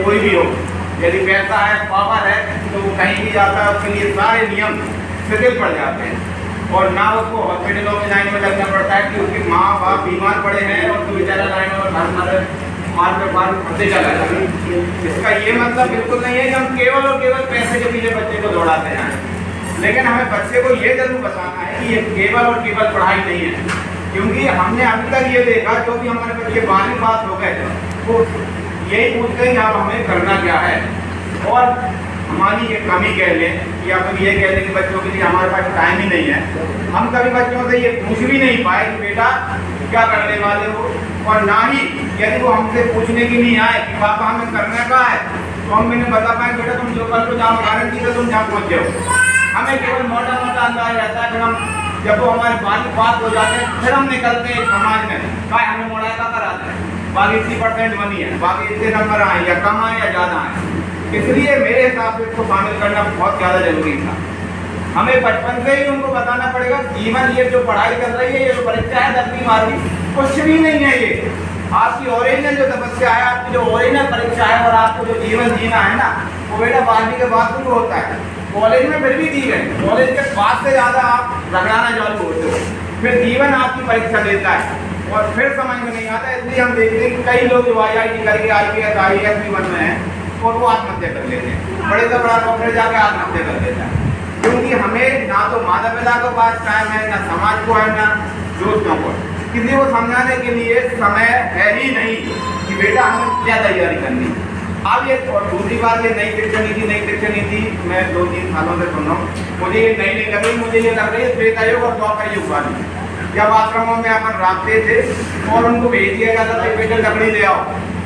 कोई भी हो, यदि पैसा है, पावर है, तो वो कहीं भी जाता है, उसके लिए सारे नियम शिथिल पड़ जाते हैं और ना उसको हॉस्पिटलों में लाइन में लगना पड़ता है कि उसके माँ बाप बीमार पड़े हैं और तो बेचारा लाइन में मार पे मार फंसे चला जाता है। इसका ये मतलब बिल्कुल नहीं है कि हम केवल और केवल पैसे के पीछे बच्चे को दौड़ाते हैं, लेकिन हमें बच्चे को ये जरूर बताना है कि ये केवल और केवल पढ़ाई नहीं है, क्योंकि हमने अभी तक ये देखा जो भी हमारे बच्चे 12वीं पास हो गए वो यही पूछते हैं कि अब हमें करना क्या है, और हमारी ये कमी कह लें या फिर ये कह लें कि बच्चों के लिए हमारे पास टाइम ही नहीं है। हम कभी बच्चों से ये पूछ भी नहीं पाए कि बेटा क्या करने वाले हो, और ना ही यदि वो हमसे पूछने की नहीं आए कि पापा हमें करना क्या है, तो हम मैंने बता पाए बेटा तुम जो कल को जहाँ गारंटी से तुम जहाँ पहुँच जाओ। हमें केवल मोटा अंदाज रहता है, फिर हम जब वो हमारे 12वीं पास हो जाते हैं फिर हम निकलते हैं समाज में, क्या हमें मोड़ा का कराते हैं, बाकी 80% बनी है, बाकी इतने नंबर आए या कम आए या ज़्यादा आए। इसलिए मेरे हिसाब से इसको शामिल करना बहुत ज़्यादा जरूरी था। हमें बचपन से ही उनको बताना पड़ेगा जीवन ये जो पढ़ाई कर रही है, ये जो परीक्षा है 10वीं 12वीं कुछ भी नहीं है, ये आपकी ओरिजिनल जो तपस्या है, आपकी जो ओरिजिनल परीक्षा है और आपको जो जीवन जीना है ना, वो बेटा 12वीं के बाद शुरू होता है। कॉलेज में फिर भी ठीक है, कॉलेज के बाद से ज़्यादा आप रगड़ाना चालू होते हो, फिर जीवन आपकी परीक्षा देता है और फिर समझ में नहीं आता। इसलिए हम देखते हैं कि कई लोग जो IIT करके IPS IAS भी बन रहे हैं और वो आत्महत्या कर लेते हैं, बड़े से बड़ा डॉक्टर जाके आत्महत्या कर लेता है, क्योंकि हमें ना तो माता पिता के पास टाइम है, ना समाज को है, ना दोस्तों को, किसी को समझाने के लिए समय है ही नहीं कि बेटा हमें क्या तैयारी करनी। अब ये और दूसरी बात, ये नई शिक्षा नीति मैं 2-3 सालों से सुन रहा हूँ, मुझे ये नई नहीं लग रही, मुझे ये लग रही है त्रेता युग और द्वापर युग वाली। जब आश्रमों में अपन रखते थे और उनको भेज दिया जाता था बेटे लकड़ी ले आओ,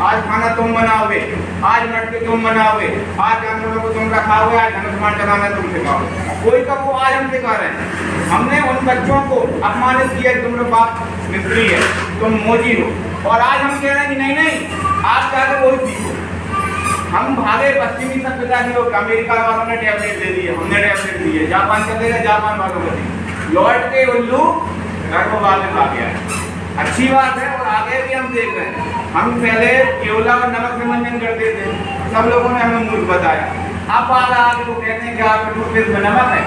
आज खाना तुम बनाओगे, आज मटके तुम बनाओगे, आज जानवरों को तुम रखाओगे, आज धनुष्मान चलाना तुम सिखाओगे। कोई का वो आज हम सिखा रहे हैं। हमने उन बच्चों को अपमानित किया, तुम्हारे बाप मिस्त्री है, तुम मोची हो, और आज हम कह रहे हैं कि नहीं नहीं आप जाकर वही सीखो। हम भागे पश्चिमी सभ्यता की ओर, अमेरिका वालों ने टैबलेट दे दिए, हमने टैबलेट दिए, जापान चले गए, जापान वालों ने लौट के उल्लू घर को वापस आ गया है। अच्छी बात है और आगे भी हम देख रहे हैं। हम पहले केवला और नमक से मंजन करते थे, सब लोगों ने हमें मूर्ख बताया। अब आगे वो कहते हैं कि आपके टूथपेस्ट में नमक है,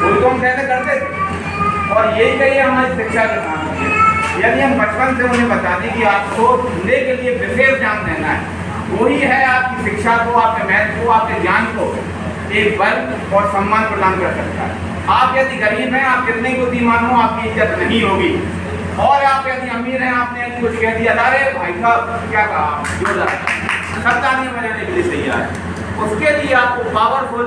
वो तो हम पहले करते थे। और यही कहिए हमारी शिक्षा के सामने, यदि हम बचपन से उन्हें बता दें कि आपको धंधे के लिए विशेष ध्यान देना है, वही है आपकी शिक्षा को, आपके महत्व को, आपके ज्ञान को एक बल और सम्मान प्रदान कर सकता है। आप यदि गरीब हैं, आप कितने को बुद्धिमान हो, आपकी इज्जत नहीं होगी, और आप यदि अमीर हैं, आपने यदि कुछ कह दिया, अरे भाई साहब क्या कहा, जो सब तालियां बजाने के लिए तैयार है, उसके लिए आपको पावरफुल